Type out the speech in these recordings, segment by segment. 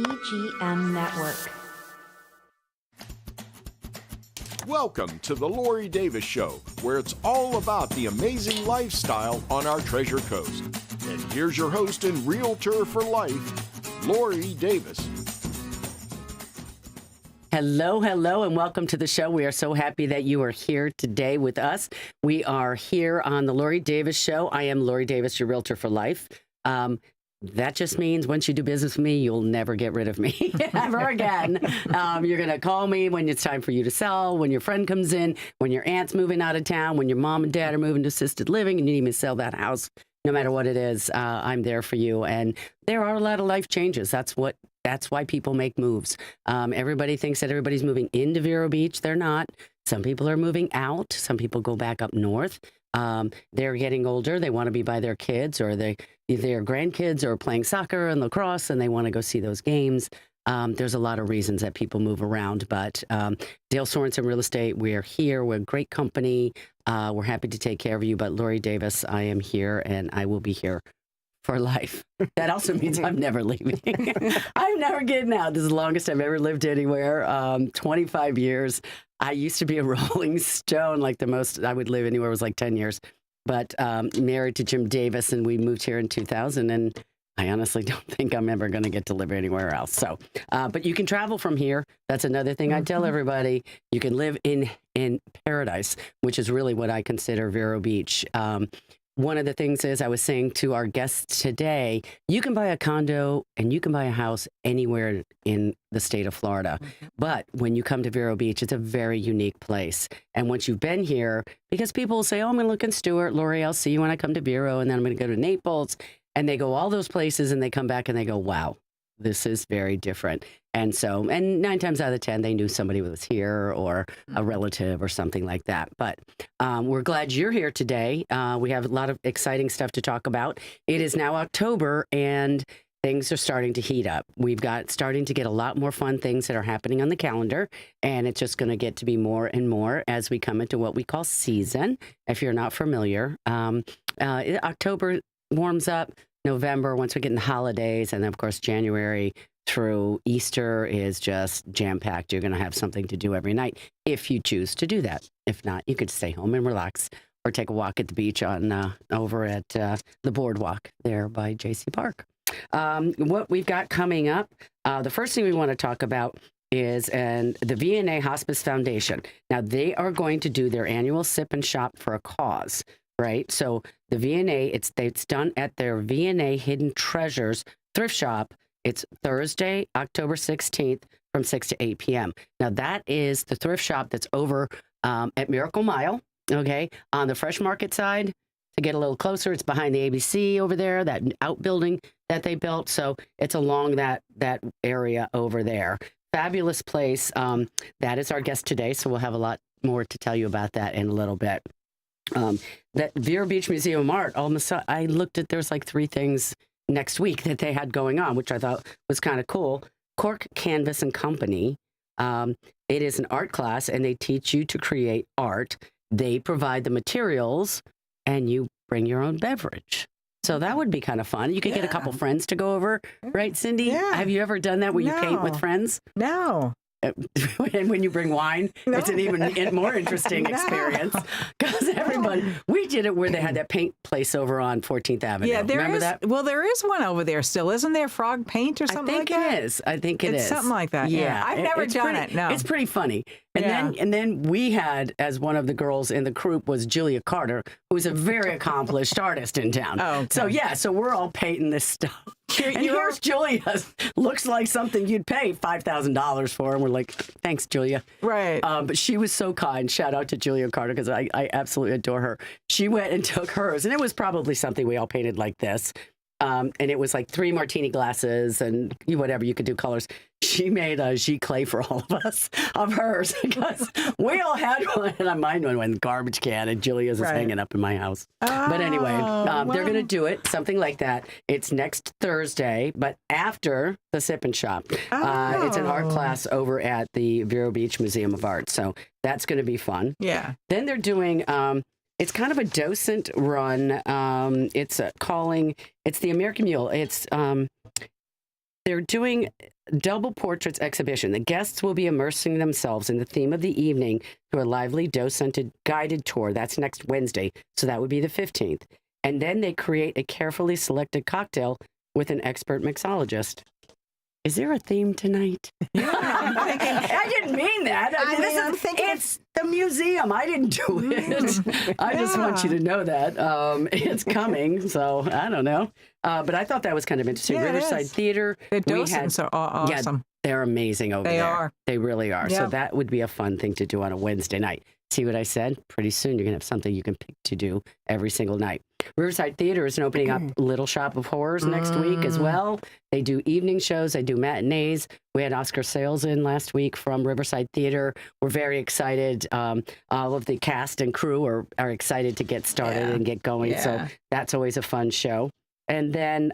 EGM Network. Welcome to the Lori Davis Show, where it's all about the amazing lifestyle on our Treasure Coast. And here's your host and realtor for life, Lori Davis. Hello, and welcome to the show. We are so happy that you are here today with us. We are here on the Lori Davis Show. I am Lori Davis, your realtor for life. That just means once you do business with me, you'll never get rid of me ever again. You're going to call me when it's time for you to sell, when your friend comes in, when your aunt's moving out of town, when your mom and dad are moving to assisted living and you need me to sell that house. No matter what it is, I'm there for you. And there are a lot of life changes. That's why people make moves. Everybody thinks that everybody's moving into Vero Beach. They're not. Some people are moving out. Some people go back up north. They're getting older. They want to be by their kids or their grandkids are playing soccer and lacrosse and they want to go see those games. There's a lot of reasons that people move around, but Dale Sorensen Real Estate, we're here. We're a great company. We're happy to take care of you. But Lori Davis, I am here and I will be here for life. That also means I'm never leaving. I'm never getting out. This is the longest I've ever lived anywhere. 25 years. I used to be a Rolling Stone, like the most I would live anywhere was like 10 years. But married to Jim Davis, and we moved here in 2000, and I honestly don't think I'm ever going to get to live anywhere else. So, but you can travel from here. That's another thing I tell everybody. You can live in paradise, which is really what I consider Vero Beach. One of the things is I was saying to our guests today, you can buy a condo and you can buy a house anywhere in the state of Florida. But when you come to Vero Beach, it's a very unique place. And once you've been here, because people will say, oh, I'm going to look in Stewart, Lori, I'll see you when I come to Vero, and then I'm going to go to Naples. And they go all those places and they come back and they go, wow, this is very different. And so, and 9 times out of 10, they knew somebody was here or a relative or something like that. But we're glad you're here today. We have a lot of exciting stuff to talk about. It is now October and things are starting to heat up. We've got starting to get a lot more fun things that are happening on the calendar. And it's just going to get to be more and more as we come into what we call season. If you're not familiar, October warms up. November, once we get in the holidays, and then, of course, January through Easter is just jam-packed. You're going to have something to do every night if you choose to do that. If not, you could stay home and relax or take a walk at the beach on over at the boardwalk there by J.C. Park. What we've got coming up, the first thing we want to talk about is the VNA Hospice Foundation. Now, they are going to do their annual Sip and Shop for a Cause. Right. So the VNA, it's done at their VNA Hidden Treasures thrift shop. It's Thursday, October 16th from 6 to 8 p.m. Now, that is the thrift shop that's over at Miracle Mile. OK, on the Fresh Market side. To get a little closer, it's behind the ABC over there, that outbuilding that they built. So it's along that area over there. Fabulous place. That is our guest today. So we'll have a lot more to tell you about that in a little bit. That Vero Beach Museum of Art, I looked at, there's like 3 things next week that they had going on, which I thought was kind of cool. Cork Canvas and Company. It is an art class and they teach you to create art. They provide the materials and you bring your own beverage. So that would be kind of fun. You could get a couple friends to go over, right, Cindy? Yeah. Have you ever done that where you paint with friends? No. And when you bring wine, it's an even more interesting experience because we did it where they had that paint place over on 14th Avenue. Yeah, Remember that? Well, there is one over there still, isn't there? Frog paint or something like that? I think it is. It's something like that. Yeah, I've never done it. No, it's pretty funny. And then we had, as one of the girls in the group was Julia Carter, who's a very accomplished artist in town. Oh, okay. So we're all painting this stuff. And here's Julia. Looks like something you'd pay $5,000 for. And we're like, thanks, Julia. Right. But she was so kind. Shout out to Julia Carter because I absolutely adore her. She went and took hers. And it was probably something we all painted like this. And it was like 3 martini glasses and whatever you could do colors. She made a giclée for all of us of hers because we all had one. And mine went in the garbage can and Julia's is hanging up in my house. But anyway, they're going to do it, something like that. It's next Thursday, but after the Sip and Shop. It's an art class over at the Vero Beach Museum of Art. So that's going to be fun. Yeah. Then they're doing... it's kind of a docent run. It's the American Mule. It's They're doing double portraits exhibition. The guests will be immersing themselves in the theme of the evening through a lively dose-scented guided tour. That's next Wednesday, so that would be the 15th. And then they create a carefully selected cocktail with an expert mixologist. Is there a theme tonight? Yeah, I'm thinking, I didn't mean that. I'm thinking it's the museum. I didn't do it. I just want you to know that. It's coming, so I don't know. But I thought that was kind of interesting. Yeah, Riverside Theater. the docents are awesome. Yeah, they're amazing over there. They are. They really are. Yeah. So that would be a fun thing to do on a Wednesday night. See what I said? Pretty soon you're going to have something you can pick to do every single night. Riverside Theater is opening up Little Shop of Horrors next week as well. They do evening shows. They do matinees. We had Oscar Sales in last week from Riverside Theater. We're very excited. All of the cast and crew are excited to get started and get going. So that's always a fun show. And then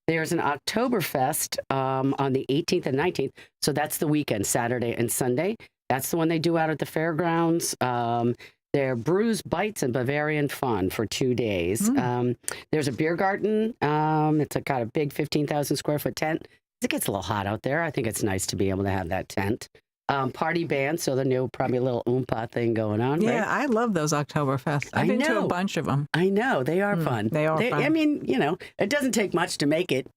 there's an Oktoberfest on the 18th and 19th. So that's the weekend, Saturday and Sunday. That's the one they do out at the fairgrounds. They're Brews, Bites, and Bavarian Fun for 2 days. There's a beer garden. It's got a big 15,000 square foot tent. It gets a little hot out there. I think it's nice to be able to have that tent. Party band, so the new probably a little oompa thing going on. Yeah, right? I love those Oktoberfests. I've been to a bunch of them. I know. They are fun. They are fun. I mean, it doesn't take much to make it.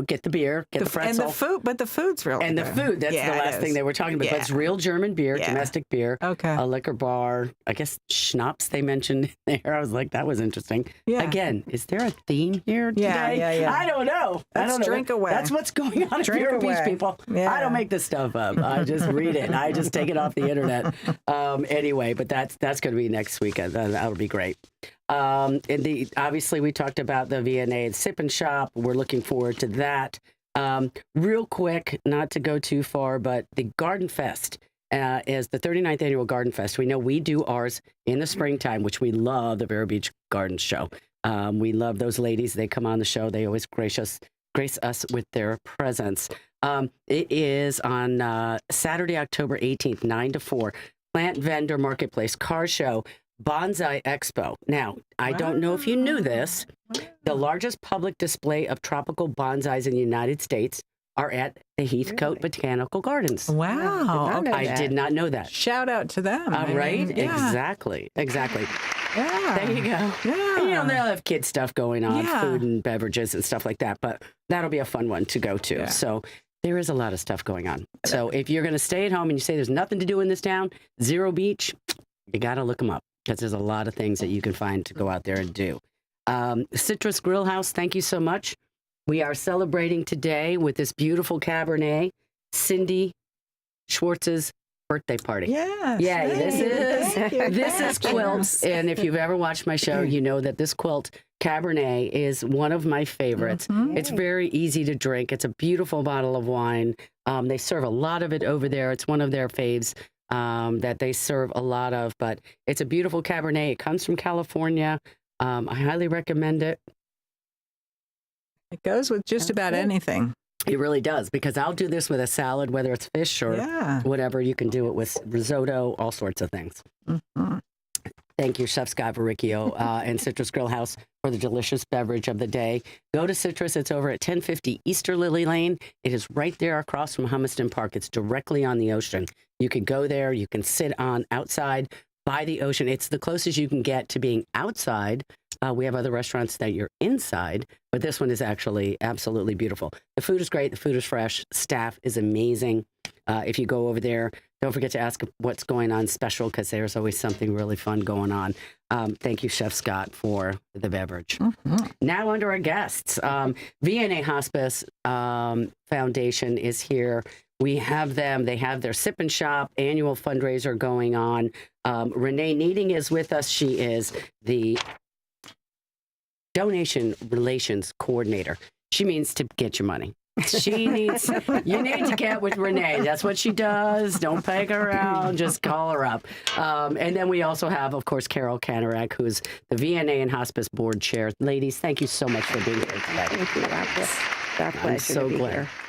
Get the beer, get the pretzel. And the food, but the food's really and good. the food, that's the last thing they were talking about. But it's real German beer, domestic beer, a liquor bar. I guess schnapps they mentioned there. I was like, that was interesting. Yeah. Again, is there a theme here today? Yeah. I don't know. Let's drink away. That's what's going on at Vero Beach, people. Yeah. I don't make this stuff up. I just read it. I just take it off the internet. Anyway, but that's going to be next weekend. That'll be great. And obviously we talked about the VNA Sip and Shop. We're looking forward to that. Real quick, not to go too far, but the Garden Fest is the 39th annual Garden Fest. We know we do ours in the springtime, which we love, the Vero Beach Garden Show. We love those ladies. They come on the show. They always grace us with their presence. It is on Saturday, October 18th, 9 to 4. Plant Vendor Marketplace Car Show. Bonsai Expo. Now, I don't know if you knew this. The largest public display of tropical bonsais in the United States are at the Heathcote Botanical Gardens. Wow. I did not know that. Shout out to them. Right? Exactly. Yeah. There you go. Yeah. And they'll have kid stuff going on, food and beverages and stuff like that. But that'll be a fun one to go to. Yeah. So there is a lot of stuff going on. So if you're going to stay at home and you say there's nothing to do in this town, Zero Beach, you got to look them up. Because there's a lot of things that you can find to go out there and do. Citrus Grill House, thank you so much. We are celebrating today with this beautiful Cabernet, Cindy Schwartz's birthday party. Yes. Yeah, Thank this is quilts. And if you've ever watched my show, you know that this quilt Cabernet is one of my favorites. It's very easy to drink. It's a beautiful bottle of wine. They serve a lot of it over there. It's one of their faves. That they serve a lot of, but it's a beautiful Cabernet. It comes from California. I highly recommend it. It goes with just about anything. It really does, because I'll do this with a salad, whether it's fish or whatever. You can do it with risotto, all sorts of things. Thank you, Chef Scott Verricchio and Citrus Grill House for the delicious beverage of the day. Go to Citrus. It's over at 1050 Easter Lily Lane. It is right there across from Humiston Park. It's directly on the ocean. You can go there. You can sit outside by the ocean. It's the closest you can get to being outside. We have other restaurants that you're inside, but this one is actually absolutely beautiful. The food is great. The food is fresh. Staff is amazing. If you go over there, don't forget to ask what's going on special, because there's always something really fun going on. Thank you, Chef Scott, for the beverage. Now under our guests, VNA Hospice Foundation is here. We have them. They have their Sip and Shop annual fundraiser going on. Renee Neidigh is with us. She is the Donation Relations Coordinator. She means to get your money. You need to get with Renee. That's what she does. Don't peg her around. Just call her up. And then we also have, of course, Carol Kanarek, who's the VNA and Hospice Board Chair. Ladies, thank you so much for being here today. Thank you, Doctor.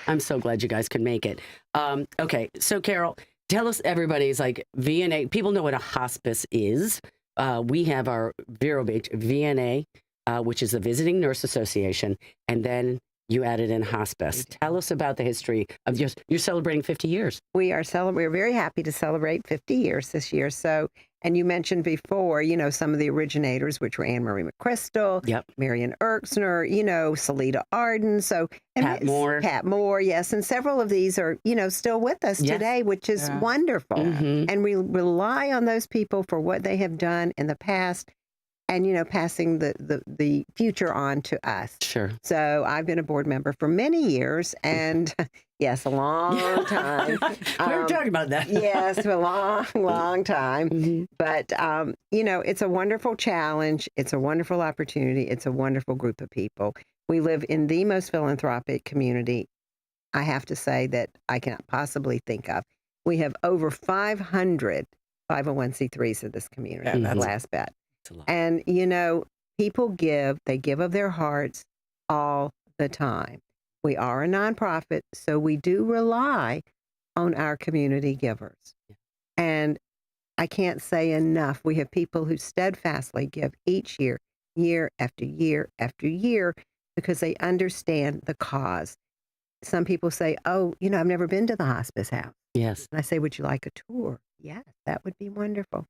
I'm so glad you guys could make it. Okay, so Carol, tell us, everybody's like VNA. People know what a hospice is. We have our Vero Beach VNA, which is the Visiting Nurse Association, and then You added in hospice. Tell us about the history of you're celebrating 50 years. We're very happy to celebrate 50 years this year. So, and you mentioned before, some of the originators, which were Anne Marie McChrystal, Yep. Marion Erksner, Salida Arden. So, Pat Moore, yes. And several of these are, still with us today, which is wonderful. Mm-hmm. And we rely on those people for what they have done in the past and, passing the future on to us. Sure. So I've been a board member for many years and yes, a long time. We were talking about that. Yes, a long time. Mm-hmm. But, it's a wonderful challenge. It's a wonderful opportunity. It's a wonderful group of people. We live in the most philanthropic community, I have to say, that I cannot possibly think of. We have over 500 501c3s in this community, last bet. And, people they give of their hearts all the time. We are a nonprofit, so we do rely on our community givers. Yeah. And I can't say enough. We have people who steadfastly give each year, year after year after year, because they understand the cause. Some people say, oh, I've never been to the hospice house. Yes. And I say, would you like a tour? Yes, that would be wonderful.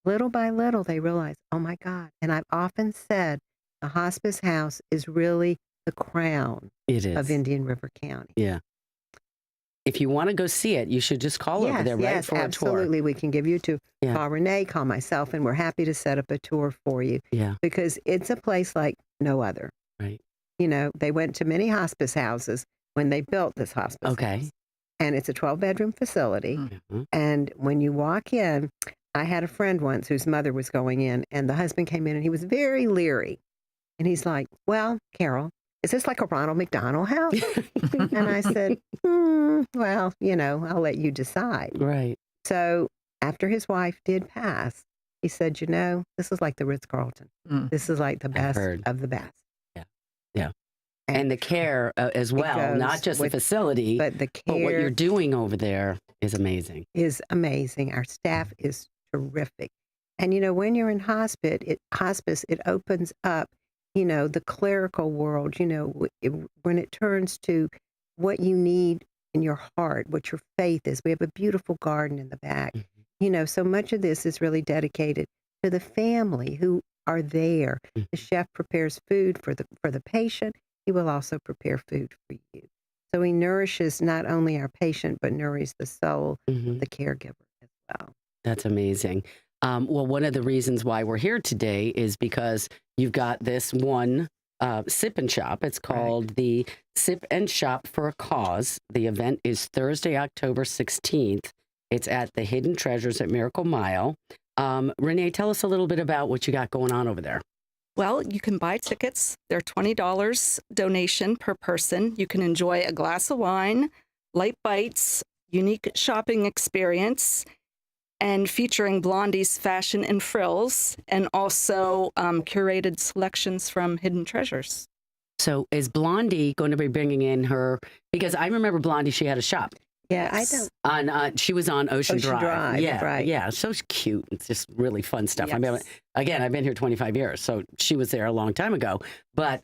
Little by little, they realize, oh my God. And I've often said the hospice house is really the crown of Indian River County. Yeah. If you want to go see it, you should just call over there, right? For absolutely. a tour. We can give you to call Renee, call myself, and we're happy to set up a tour for you. Yeah. Because it's a place like no other. Right. They went to many hospice houses when they built this hospice house. And it's a 12-bedroom facility. Mm-hmm. And when you walk in, I had a friend once whose mother was going in, and the husband came in, and he was very leery. And he's like, well, Carol, is this like a Ronald McDonald house? And I said, well, I'll let you decide. Right. So after his wife did pass, he said, this is like the Ritz-Carlton. This is like the best of the best. Yeah. Yeah. And the care as well, not just the facility, but the care. But what you're doing over there is amazing. Our staff is terrific. And, when you're in hospice, it opens up, the clerical world, when it turns to what you need in your heart, what your faith is. We have a beautiful garden in the back. Mm-hmm. So much of this is really dedicated to the family who are there. Mm-hmm. The chef prepares food for the patient. He will also prepare food for you. So he nourishes not only our patient, but nourishes the soul of the caregiver as well. That's amazing. Well, one of the reasons why we're here today is because you've got this one sip and shop. It's called the Sip and Shop for a Cause. The event is Thursday, October 16th. It's at the Hidden Treasures at Miracle Mile. Renee, tell us a little bit about what you got going on over there. Well, you can buy tickets. They're $20 donation per person. You can enjoy a glass of wine, light bites, unique shopping experience, and featuring Blondie's fashion and frills, and also curated selections from Hidden Treasures. So is Blondie going to be bringing in her, because I remember Blondie, she had a shop. Yeah, yes. I don't. She was on Ocean Drive. Yeah, right. Yeah, so cute. It's just really fun stuff. Yes. I mean, again, I've been here 25 years, so she was there a long time ago. But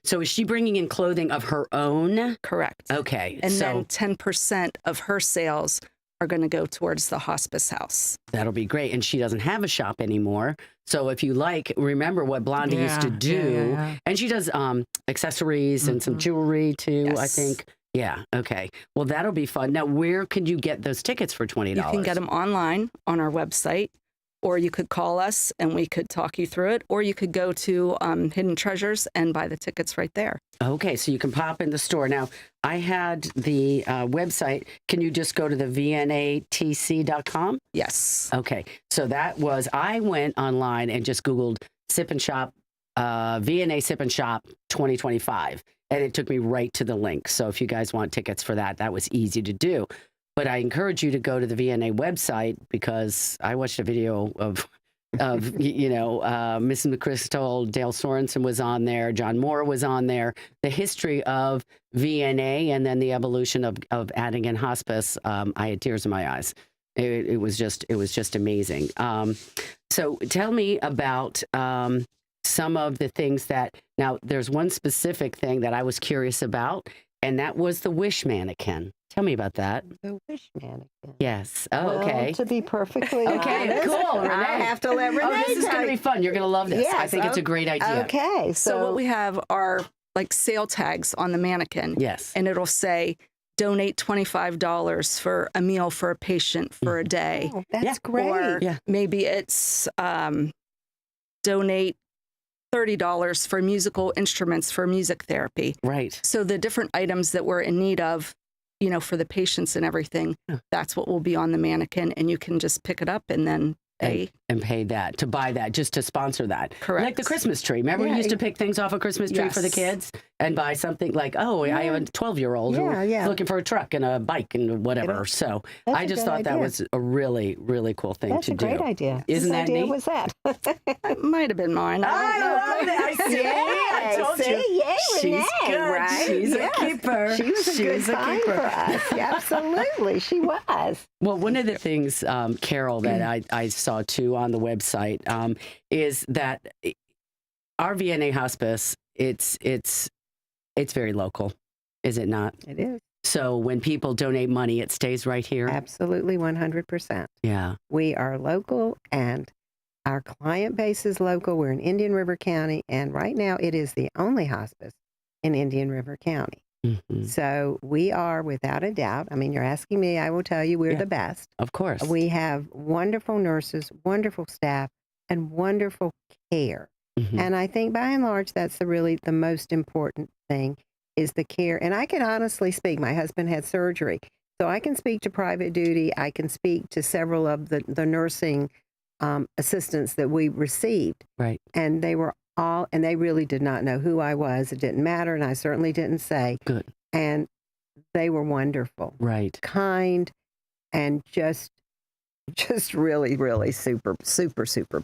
so is she bringing in clothing of her own? Correct. Okay. And then 10% of her sales are going to go towards the hospice house. That'll be great. And she doesn't have a shop anymore. So if you remember what Blondie used to do. Yeah. And she does accessories and some jewelry too, I think. Yeah. Okay. Well, that'll be fun. Now, where can you get those tickets for $20? You can get them online on our website, or you could call us and we could talk you through it, or you could go to Hidden Treasures and buy the tickets right there. Okay. So you can pop in the store. Now, I had the website. Can you just go to the VNATC.com? Yes. Okay. So I went online and just Googled Sip and Shop, VNA Sip and Shop 2025. And it took me right to the link. So if you guys want tickets for that, that was easy to do. But I encourage you to go to the VNA website, because I watched a video of Mrs. McChrystal, Dale Sorensen was on there, John Moore was on there, the history of VNA and then the evolution of adding in hospice. I had tears in my eyes. It was just amazing. So tell me about some of the things that, now there's one specific thing that I was curious about, and that was the Wish mannequin. Tell me about that. The Wish mannequin. Yes. Oh, Well, okay. to be perfectly Okay, honest, cool, Renee. I have to let Renee Oh, this is tell going to be you. fun. You're going to love this. I Yes, think it's a great idea. Okay, So what we have are like sale tags on the mannequin. Yes. And it'll say, donate $25 for a meal for a patient for a day. Oh, that's Yeah. great. Or Yeah. maybe it's donate $30 for musical instruments for music therapy. Right. So the different items that we're in need of, for the patients and everything, Yeah. that's what will be on the mannequin. And you can just pick it up and then pay. And pay that, to buy that, just to sponsor that. Correct. Like the Christmas tree. Remember we Yeah, used to pick things off a Christmas tree for the Yes. kids and buy something like, I have a 12-year-old Yeah, who's yeah. looking for a truck and a bike and whatever. So That's I a just good thought that idea. was a really, really cool thing That's to a do. great idea. Isn't Whose that idea neat? was that? It might have been mine. I don't know. love it. I see. I told see? you. Yay, She's Renee, good. right? She's Yes. a keeper. She was a good She's find for us. Yeah, absolutely, she was. Well, one of the things, Carol, that I saw too on the website is that our VNA hospice, it's very local, is it not? It is. So when people donate money, it stays right here. Absolutely 100%. Yeah. We are local and our client base is local. We're in Indian River County, and right now it is the only hospice in Indian River County. Mhm. So we are, without a doubt, I mean, you're asking me, I will tell you we're Yeah. the best. Of course. We have wonderful nurses, wonderful staff, and wonderful care. Mhm. And I think by and large, that's the most important thing is the care. And I can honestly speak, my husband had surgery, so I can speak to private duty. I can speak to several of the nursing assistants that we received. Right. And they were all, and they really did not know who I was. It didn't matter. And I certainly didn't say. Good. And they were wonderful, Right. kind, and just really, really super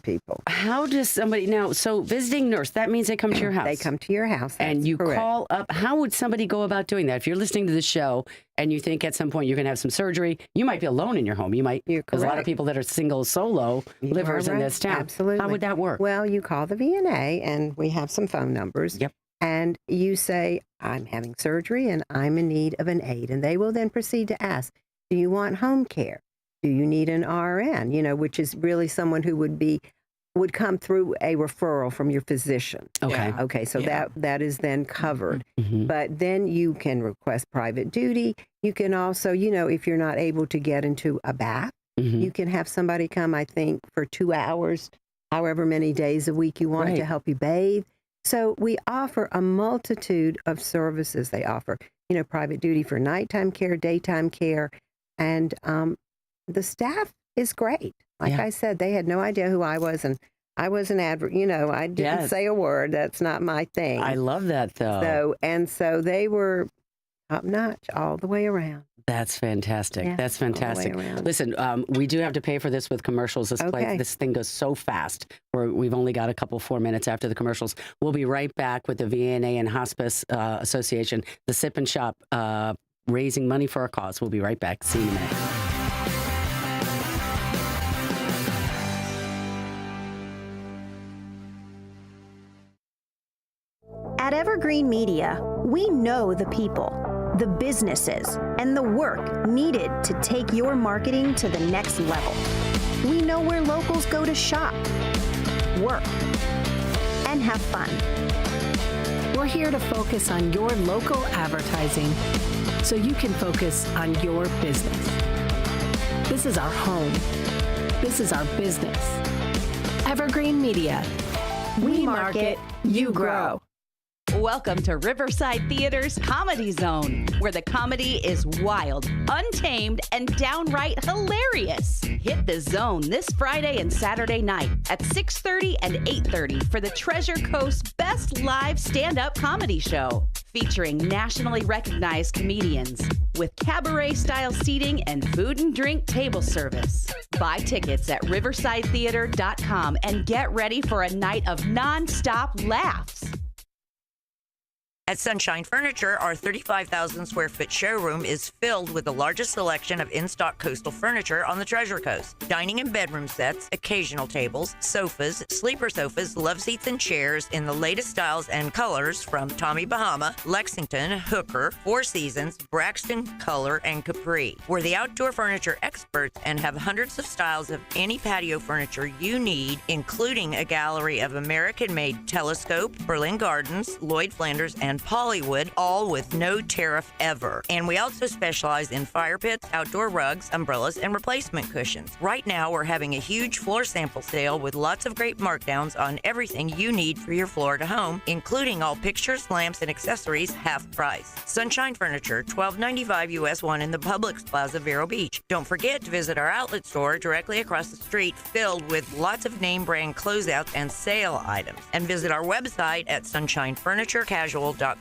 people. How does somebody now? So visiting nurse, that means they come to your house. They come to your house. and that's you correct. call up. How would somebody go about doing that? If you're listening to the show and you think at some point you're going to have some surgery, you might be alone in your home. You might. You're There's a lot of correct. people that are single, solo You livers are in right. this town. Absolutely. How would that work? Well, you call the VNA, and we have some phone numbers. Yep. And you say, I'm having surgery and I'm in need of an aide. And they will then proceed to ask, do you want home care? Do you need an RN? Which is really someone who would come through a referral from your physician. Okay. Yeah. Okay, so Yeah. that is then covered. Mhm. But then you can request private duty. You can also, if you're not able to get into a bath, Mhm. you can have somebody come, I think, for 2 hours, however many days a week you want Right. to help you bathe. So we offer a multitude of services. They offer, private duty for nighttime care, daytime care, and the staff is great. Like Yeah. I said, they had no idea who I was, and I was an advert. I didn't Yes. say a word. That's not my thing. I love that though. So they were top notch all the way around. That's fantastic. Yeah, That's all the way fantastic. around. Listen, we do have to pay for this with commercials. Okay. This thing goes so fast. We've only got a couple 4 minutes after the commercials. We'll be right back with the VNA and Hospice Association, the Sip and Shop, raising money for our cause. We'll be right back. See you in a minute. At Evergreen Media, we know the people, the businesses, and the work needed to take your marketing to the next level. We know where locals go to shop, work, and have fun. We're here to focus on your local advertising so you can focus on your business. This is our home. This is our business. Evergreen Media. We market, you grow. Welcome to Riverside Theater's Comedy Zone, where the comedy is wild, untamed, and downright hilarious. Hit the zone this Friday and Saturday night at 6:30 and 8:30 for the Treasure Coast's best live stand-up comedy show, featuring nationally recognized comedians with cabaret-style seating and food and drink table service. Buy tickets at riversidetheater.com and get ready for a night of non-stop laughs. At Sunshine Furniture, our 35,000 square foot showroom is filled with the largest selection of in-stock coastal furniture on the Treasure Coast. Dining and bedroom sets, occasional tables, sofas, sleeper sofas, love seats, and chairs in the latest styles and colors from Tommy Bahama, Lexington, Hooker, Four Seasons, Braxton, Color, and Capri. We're the outdoor furniture experts and have hundreds of styles of any patio furniture you need, including a gallery of American-made Telescope, Berlin Gardens, Lloyd Flanders, and Hollywood, all with no tariff ever. And we also specialize in fire pits, outdoor rugs, umbrellas, and replacement cushions. Right now, we're having a huge floor sample sale with lots of great markdowns on everything you need for your Florida home, including all pictures, lamps, and accessories half price. Sunshine Furniture, $12.95 US 1 in the Publix Plaza, Vero Beach. Don't forget to visit our outlet store directly across the street, filled with lots of name brand closeouts and sale items. And visit our website at sunshinefurniturecasual.com.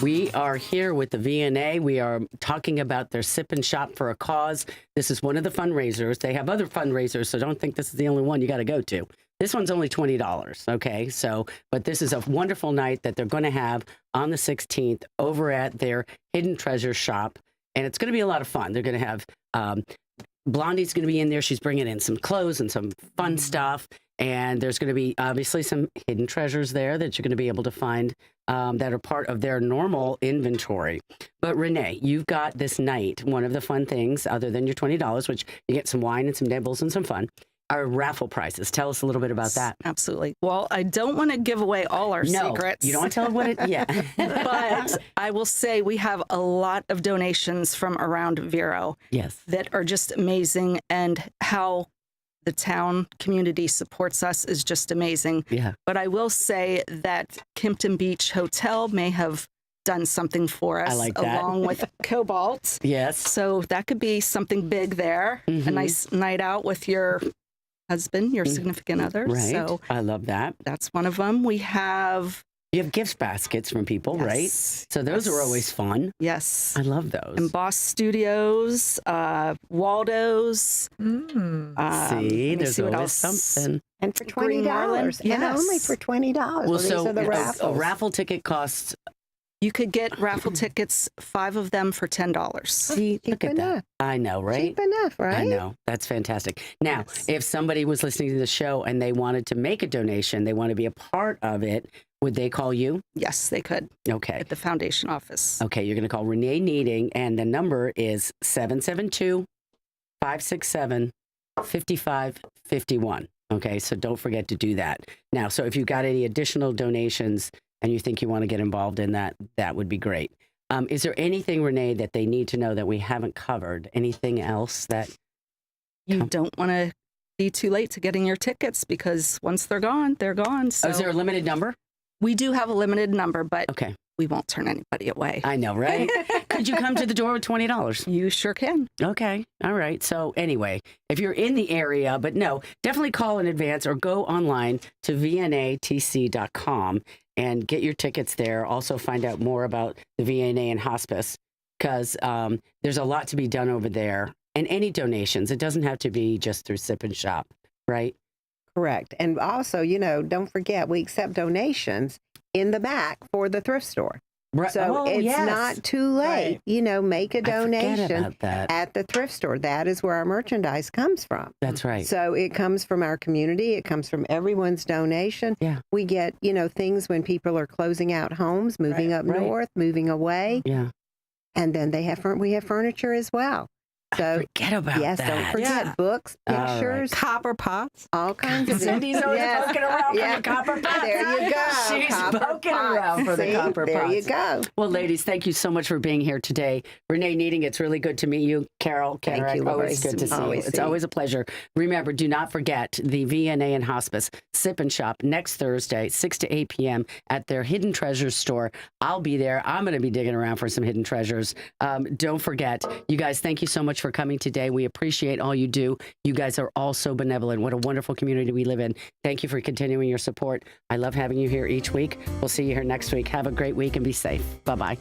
We are here with the VNA. We are talking about their Sip and Shop for a Cause. This is one of the fundraisers. They have other fundraisers, so don't think this is the only one you got to go to. This one's only $20, okay? So, but this is a wonderful night that they're going to have on the 16th over at their Hidden Treasure Shop. And it's going to be a lot of fun. They're going to have Blondie's going to be in there. She's bringing in some clothes and some fun stuff. And there's going to be obviously some hidden treasures there that you're going to be able to find that are part of their normal inventory. But Renee, you've got this night. One of the fun things, other than your $20, which you get some wine and some nibbles and some fun, are raffle prizes. Tell us a little bit about that. Absolutely. Well, I don't want to give away all our secrets. You don't want to tell what it, yeah. But I will say we have a lot of donations from around Vero. Yes. That are just amazing, and how the town community supports us is just amazing. Yeah. But I will say that Kimpton Beach Hotel may have done something for us, I like that. along with Cobalt. Yes. So that could be something big there. A nice night out with your husband, your significant other. Right. So I love that. that's one of them. We have... You have gift baskets from people, right? So those are always fun. Yes. I love those. Emboss Studios, Waldo's. There's always something. And for Green Marlin, $20, and only for $20. Well, These so are the raffles. a raffle ticket costs. You could get raffle tickets, 5 of them for $10. See, look at that. I know, right? Cheap enough, right? I know. That's fantastic. Now, if somebody was listening to the show and they wanted to make a donation, they want to be a part of it, would they call you? Yes, they could. Okay. At the foundation office. Okay, you're going to call Renee Neidigh, and the number is 772-567-5551. Okay, so don't forget to do that. Now, so if you've got any additional donations and you think you want to get involved in that, that would be great. Is there anything, Renee, that they need to know that we haven't covered? Anything else that... You don't want to be too late to getting your tickets, because once they're gone, they're gone. So is there a limited number? We do have a limited number, but okay, we won't turn anybody away. I know, right? Could you come to the door with $20? You sure can. Okay. All right. So anyway, if you're in the area, but no, definitely call in advance or go online to vnatc.com and get your tickets there. Also find out more about the VNA and hospice, because there's a lot to be done over there. And any donations, it doesn't have to be just through Sip and Shop, right? Correct. And also, don't forget, we accept donations in the back for the thrift store. Right. So it's not too late. Right. Make a donation at the thrift store. That is where our merchandise comes from. That's right. So it comes from our community. It comes from everyone's donation. Yeah. We get, things when people are closing out homes, moving up north, moving away. Yeah. And then we have furniture as well. So forget about that. Don't forget books, pictures, copper pots, all kinds of Cindy's always poking around for the copper pots. There you go. She's copper poking pots. around for the copper pots. There you go. Well, ladies, thank you so much for being here today. Renee Neidigh, it's really good to meet you. Carol, Thank you, always good to see you. It's always a pleasure. Remember, do not forget the VNA and Hospice Sip and Shop next Thursday, 6 to 8 p.m. at their Hidden Treasures store. I'll be there. I'm going to be digging around for some hidden treasures. Don't forget, you guys, thank you so much for coming today. We appreciate all you do. You guys are all so benevolent. What a wonderful community we live in. Thank you for continuing your support. I love having you here each week. We'll see you here next week. Have a great week and be safe. Bye-bye.